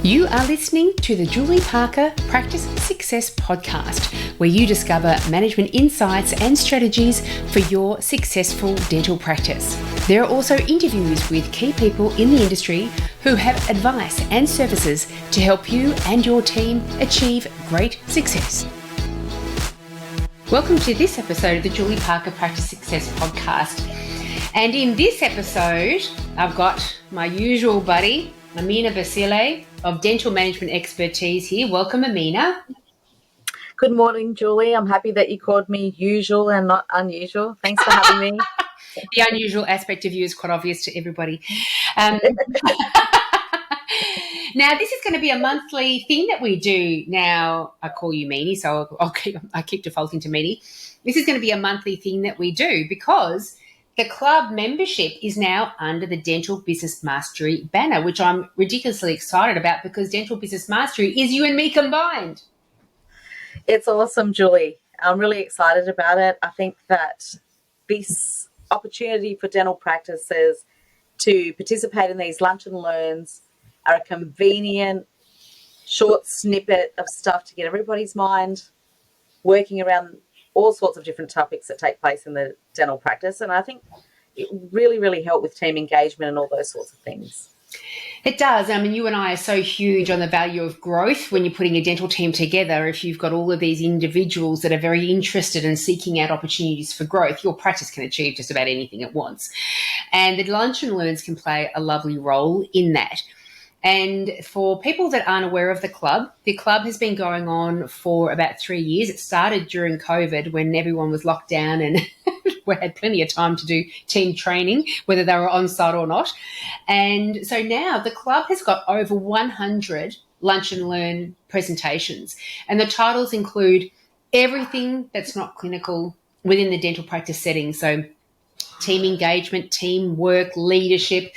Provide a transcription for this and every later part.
You are listening to the Julie Parker Practice Success Podcast, where you discover management insights and strategies for your successful dental practice. There are also interviews with key people in the industry who have advice and services to help you and your team achieve great success. Welcome to this episode of the Julie Parker Practice Success Podcast. And in this episode, I've got my usual buddy, Ameena Basile of Dental Management Expertise here. Welcome, Ameena. Good morning, Julie. I'm happy that you called me usual and not unusual. Thanks for having me. The unusual aspect of you is quite obvious to everybody. Now, this is going to be a monthly thing that we do. Now, I call you Meanie, so I keep defaulting to Meanie. This is going to be a monthly thing that we do because the club membership is now under the Dental Business Mastery banner, which I'm ridiculously excited about because Dental Business Mastery is you and me combined. It's awesome, Julie. I'm really excited about it. I think that this opportunity for dental practices to participate in these lunch and learns are a convenient, short snippet of stuff to get everybody's mind working around all sorts of different topics that take place in the dental practice. And I think it really, really helped with team engagement and all those sorts of things. It does. I mean, you and I are so huge on the value of growth when you're putting a dental team together. If you've got all of these individuals that are very interested in seeking out opportunities for growth, your practice can achieve just about anything it wants. And the lunch and learns can play a lovely role in that. And for people that aren't aware of the club has been going on for about 3 years. It started during COVID when everyone was locked down and we had plenty of time to do team training, whether they were on site or not. And so now the club has got over 100 lunch and learn presentations. And the titles include everything that's not clinical within the dental practice setting. So team engagement, teamwork, leadership,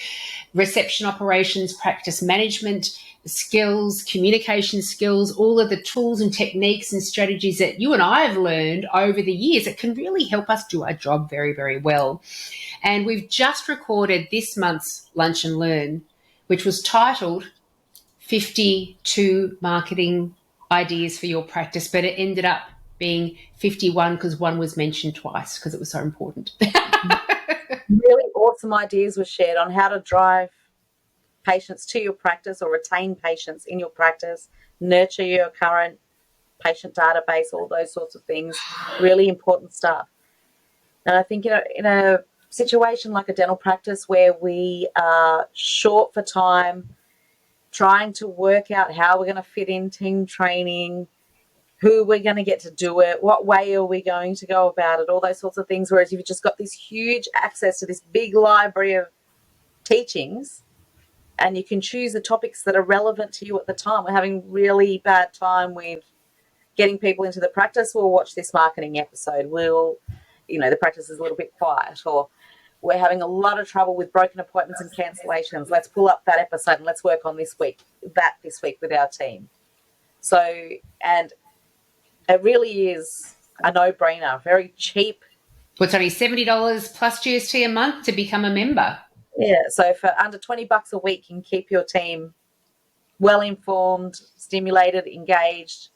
reception operations, practice management skills, communication skills, all of the tools and techniques and strategies that you and I have learned over the years that can really help us do our job very, very well. And we've just recorded this month's Lunch and Learn, which was titled 52 Marketing Ideas for Your Practice, but it ended up being 51 because one was mentioned twice because it was so important. Really awesome ideas were shared on how to drive patients to your practice or retain patients in your practice, nurture your current patient database, all those sorts of things. Really important stuff. And I think in a situation like a dental practice where we are short for time, trying to work out how we're going to fit in team training, who we're going to get to do it, what way are we going to go about it, all those sorts of things. Whereas you've just got this huge access to this big library of teachings and you can choose the topics that are relevant to you at the time. We're having really bad time with getting people into the practice. We'll watch this marketing episode. The practice is a little bit quiet, or we're having a lot of trouble with broken appointments and cancellations. Let's pull up that episode and let's work on this week with our team. So, and it really is a no-brainer, very cheap. Well, it's only $70 plus GST a month to become a member. Yeah, so for under $20 a week, you can keep your team well-informed, stimulated, engaged.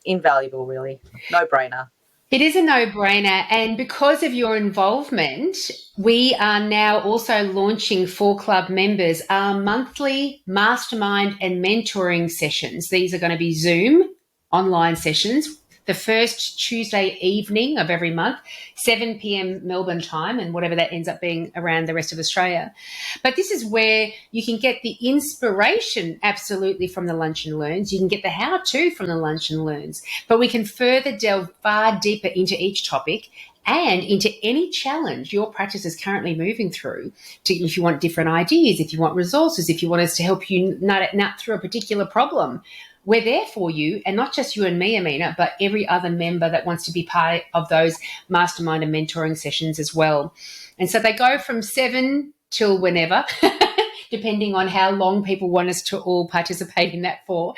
Invaluable, really. No-brainer. It is a no-brainer, and because of your involvement, we are now also launching for club members our monthly mastermind and mentoring sessions. These are going to be Zoom online sessions, the first Tuesday evening of every month, 7 p.m. Melbourne time, and whatever that ends up being around the rest of Australia. But this is where you can get the inspiration absolutely from the Lunch and Learns. You can get the how-to from the Lunch and Learns, but we can further delve far deeper into each topic and into any challenge your practice is currently moving through. If you want different ideas, if you want resources, if you want us to help you nut through a particular problem, we're there for you, and not just you and me, Ameena, but every other member that wants to be part of those mastermind and mentoring sessions as well. And so they go from 7 till whenever, depending on how long people want us to all participate in that for.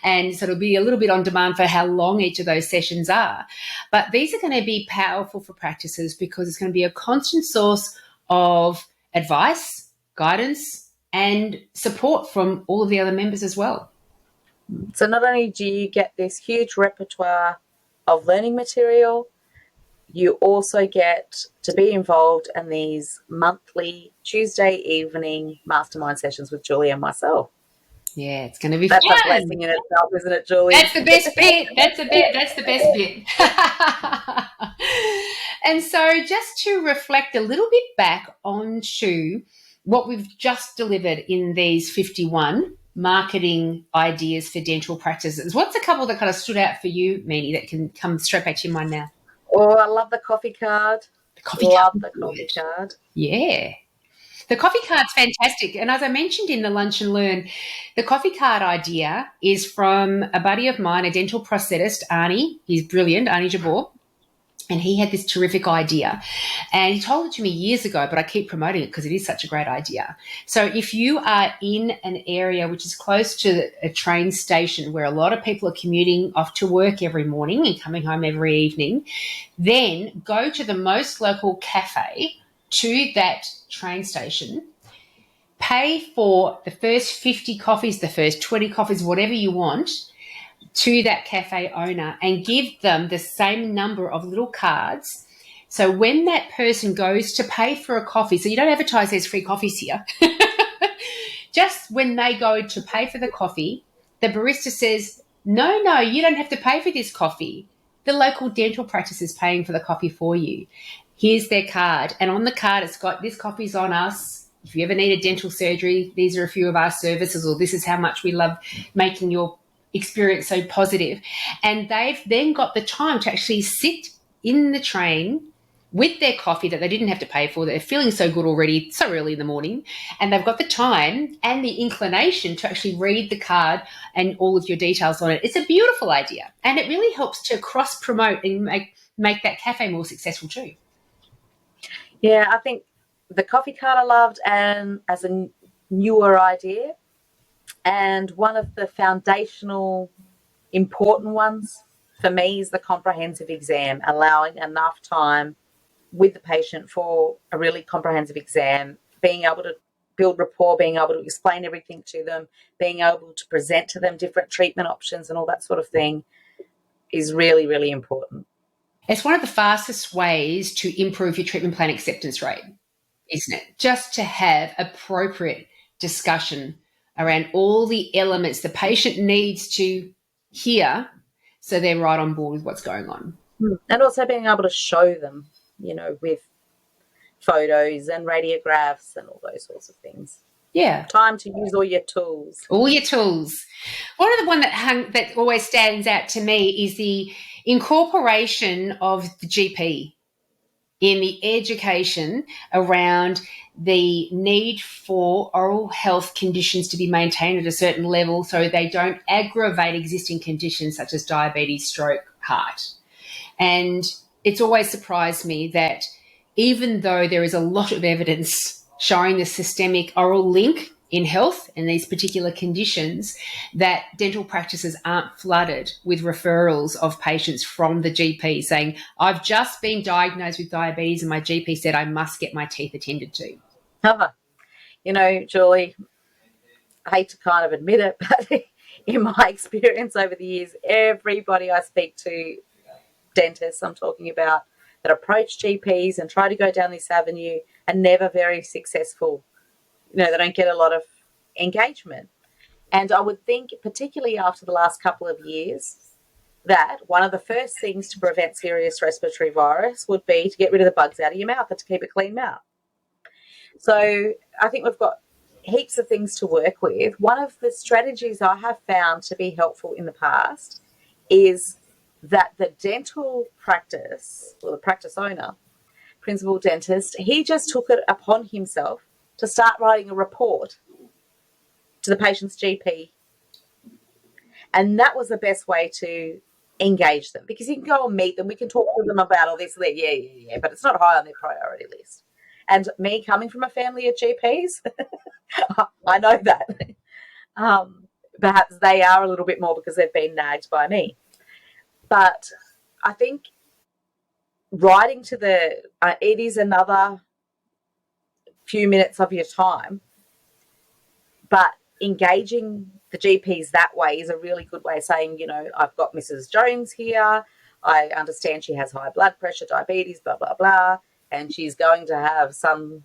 And so it'll be a little bit on demand for how long each of those sessions are. But these are going to be powerful for practices because it's going to be a constant source of advice, guidance, and support from all of the other members as well. So not only do you get this huge repertoire of learning material, you also get to be involved in these monthly Tuesday evening mastermind sessions with Julie and myself. Yeah, it's going to be That's fun. a blessing in itself, isn't it, Julie? That's the best bit. That's the bit. That's the best bit. And so, just to reflect a little bit back onto what we've just delivered in these 51 marketing ideas for dental practices, what's a couple that kind of stood out for you, Meanie, that can come straight back to your mind now? Oh, I love the coffee card. The coffee Love card. the coffee card. Yeah. The coffee card's fantastic. And as I mentioned in the Lunch and Learn, the coffee card idea is from a buddy of mine, a dental prosthetist, Arnie. He's brilliant, Arnie Jabor. And he had this terrific idea. And he told it to me years ago, but I keep promoting it because it is such a great idea. So if you are in an area which is close to a train station where a lot of people are commuting off to work every morning and coming home every evening, then go to the most local cafe to that train station, pay for the first 50 coffees, the first 20 coffees, whatever you want, to that cafe owner and give them the same number of little cards. So when that person goes to pay for a coffee, so you don't advertise there's free coffees here, just when they go to pay for the coffee, the barista says, no, you don't have to pay for this coffee. The local dental practice is paying for the coffee for you. Here's their card. And on the card, it's got this coffee's on us. If you ever need a dental surgery, these are a few of our services, or this is how much we love making your experience so positive. And they've then got the time to actually sit in the train with their coffee that they didn't have to pay for. They're feeling so good already, so early in the morning, and they've got the time and the inclination to actually read the card and all of your details on it. It's a beautiful idea, and it really helps to cross-promote and make that cafe more successful too. Yeah, I think the coffee card I loved, and as a newer idea, and one of the foundational important ones for me is the comprehensive exam, allowing enough time with the patient for a really comprehensive exam, being able to build rapport, being able to explain everything to them, being able to present to them different treatment options and all that sort of thing is really, really important. It's one of the fastest ways to improve your treatment plan acceptance rate, isn't it? Just to have appropriate discussion around all the elements the patient needs to hear so they're right on board with what's going on. And also being able to show them, with photos and radiographs and all those sorts of things. Yeah. Time to use all your tools. All your tools. One that always stands out to me is the incorporation of the GP in the education around the need for oral health conditions to be maintained at a certain level so they don't aggravate existing conditions such as diabetes, stroke, heart. And it's always surprised me that even though there is a lot of evidence showing the systemic oral link in health and these particular conditions, that dental practices aren't flooded with referrals of patients from the GP saying, I've just been diagnosed with diabetes and my GP said I must get my teeth attended to. Julie, I hate to kind of admit it, but in my experience over the years, everybody I speak to, dentists I'm talking about, that approach GPs and try to go down this avenue are never very successful. They don't get a lot of engagement. And I would think, particularly after the last couple of years, that one of the first things to prevent serious respiratory virus would be to get rid of the bugs out of your mouth and to keep a clean mouth. So I think we've got heaps of things to work with. One of the strategies I have found to be helpful in the past is that the dental practice, or the practice owner, principal dentist, he just took it upon himself to start writing a report to the patient's GP. And that was the best way to engage them, because you can go and meet them. We can talk to them about all this. Yeah, but it's not high on their priority list. And me coming from a family of GPs, I know that. Perhaps they are a little bit more because they've been nagged by me. But I think writing to it is another few minutes of your time But engaging the GPs that way is a really good way of saying, I've got Mrs. Jones here. I understand she has high blood pressure, diabetes, blah, blah, blah, and she's going to have some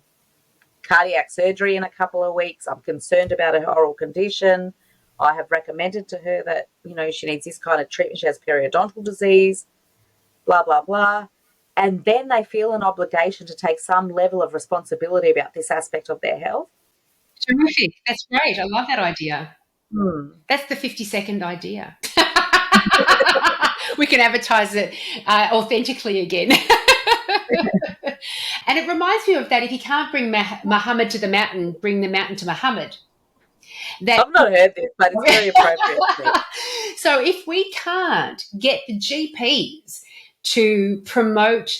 cardiac surgery in a couple of weeks. I'm concerned about her oral condition. I have recommended to her that, she needs this kind of treatment. She has periodontal disease, blah, blah, blah. And then they feel an obligation to take some level of responsibility about this aspect of their health. Terrific. That's great. I love that idea. That's the 50-second idea. We can advertise it authentically again. And it reminds me of that. If you can't bring Muhammad to the mountain, bring the mountain to Muhammad. I've not heard this, but it's very appropriate. So if we can't get the GPs to promote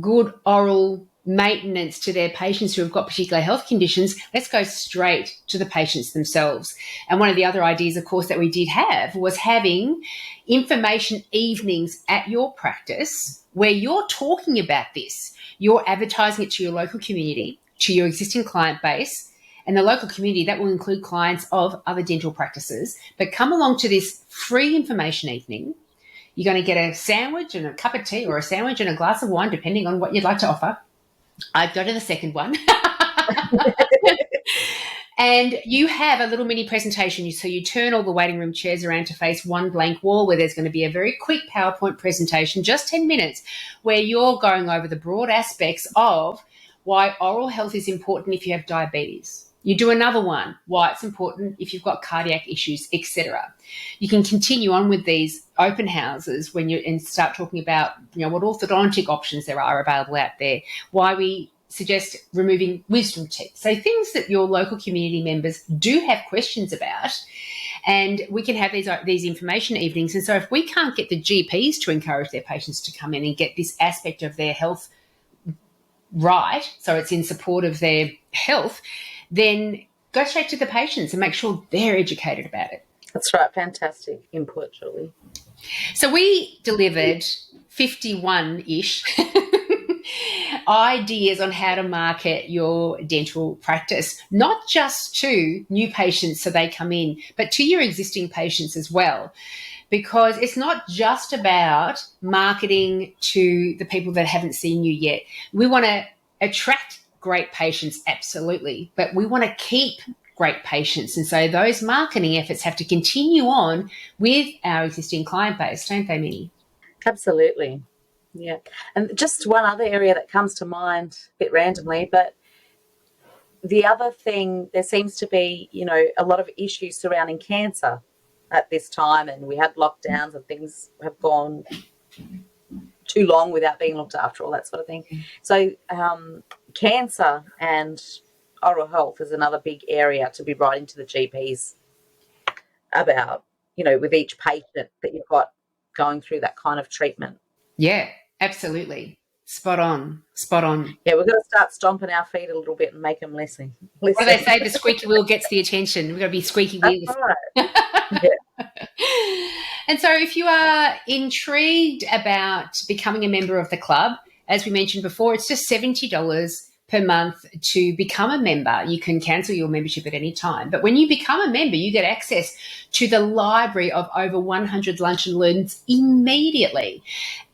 good oral maintenance to their patients who have got particular health conditions, let's go straight to the patients themselves. And one of the other ideas, of course, that we did have was having information evenings at your practice where you're talking about this. You're advertising it to your local community, to your existing client base, and the local community, that will include clients of other dental practices. But come along to this free information evening. You're going to get a sandwich and a cup of tea, or a sandwich and a glass of wine, depending on what you'd like to offer. I'd go to the second one. And you have a little mini presentation. So you turn all the waiting room chairs around to face one blank wall where there's going to be a very quick PowerPoint presentation, just 10 minutes, where you're going over the broad aspects of why oral health is important if you have diabetes. You do another one, why it's important if you've got cardiac issues, etc. You can continue on with these open houses and start talking about, what orthodontic options there are available out there, why we suggest removing wisdom teeth. So things that your local community members do have questions about, and we can have these information evenings. And so if we can't get the GPs to encourage their patients to come in and get this aspect of their health right, so it's in support of their health, then go straight to the patients and make sure they're educated about it. That's right. Fantastic input, Julie. So we delivered 51-ish ideas on how to market your dental practice, not just to new patients so they come in, but to your existing patients as well. Because it's not just about marketing to the people that haven't seen you yet. We want to attract great patients, absolutely, but we want to keep great patients. And so those marketing efforts have to continue on with our existing client base, don't they, Minnie? Absolutely. Yeah. And just one other area that comes to mind a bit randomly, but the other thing, there seems to be, a lot of issues surrounding cancer at this time, and we had lockdowns and things have gone too long without being looked after, all that sort of thing. So cancer and oral health is another big area to be writing to the GPs about, with each patient that you've got going through that kind of treatment. Yeah, absolutely. Spot on. Yeah, we've got to start stomping our feet a little bit and make them listen. What do they say? The squeaky wheel gets the attention. We've got to be squeaky wheels. That's right. Yeah. And so if you are intrigued about becoming a member of the club, as we mentioned before, it's just $70 per month to become a member. You can cancel your membership at any time. But when you become a member, you get access to the library of over 100 lunch and learns immediately.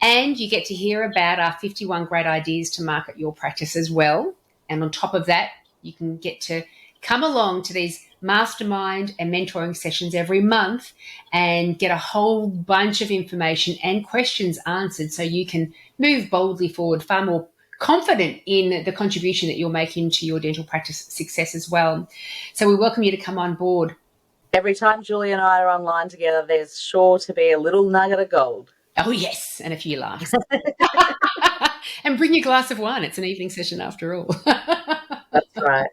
And you get to hear about our 51 great ideas to market your practice as well. And on top of that, you can get to come along to these mastermind and mentoring sessions every month and get a whole bunch of information and questions answered so you can move boldly forward, far more confident in the contribution that you're making to your dental practice success as well. So we welcome you to come on board. Every time Julie and I are online together, there's sure to be a little nugget of gold. Oh, yes, and a few laughs. And bring your glass of wine. It's an evening session after all. That's right.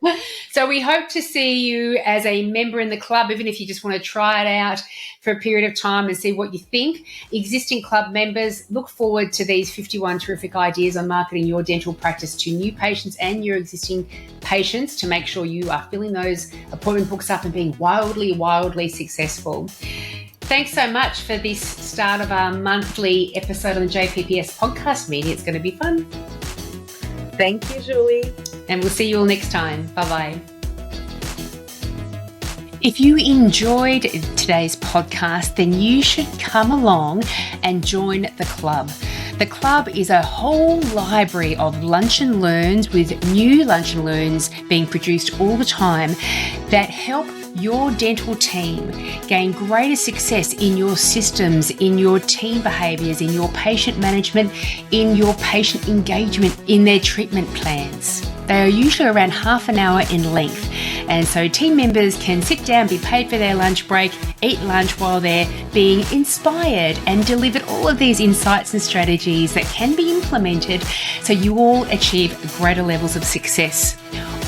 So we hope to see you as a member in the club, even if you just want to try it out for a period of time and see what you think. Existing club members, look forward to these 51 terrific ideas on marketing your dental practice to new patients and your existing patients to make sure you are filling those appointment books up and being wildly, wildly successful. Thanks so much for this start of our monthly episode on the JPPS podcast, Media. It's going to be fun. Thank you, Julie. And we'll see you all next time. Bye-bye. If you enjoyed today's podcast, then you should come along and join the club. The club is a whole library of lunch and learns with new lunch and learns being produced all the time that help your dental team gain greater success in your systems, in your team behaviours, in your patient management, in your patient engagement, in their treatment plans. They are usually around half an hour in length, and so team members can sit down, be paid for their lunch break, eat lunch while they're being inspired and delivered all of these insights and strategies that can be implemented so you all achieve greater levels of success.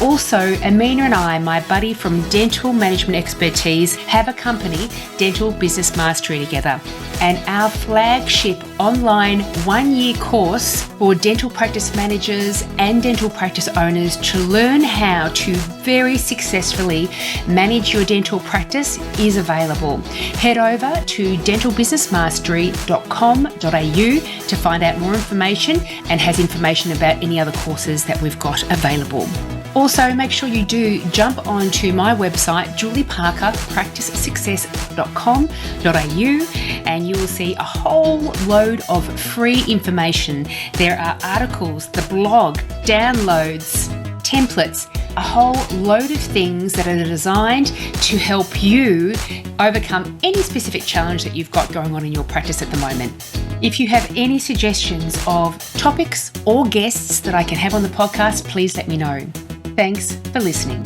Also, Ameena and I, my buddy from Dental Management Expertise, have a company, Dental Business Mastery, together. And our flagship online 1-year course for dental practice managers and dental practice owners to learn how to very successfully manage your dental practice is available. Head over to dentalbusinessmastery.com.au to find out more information, and has information about any other courses that we've got available. Also, make sure you do jump onto my website, julieparkerpracticesuccess.com.au, and you will see a whole load of free information. There are articles, the blog, downloads, templates, a whole load of things that are designed to help you overcome any specific challenge that you've got going on in your practice at the moment. If you have any suggestions of topics or guests that I can have on the podcast, please let me know. Thanks for listening.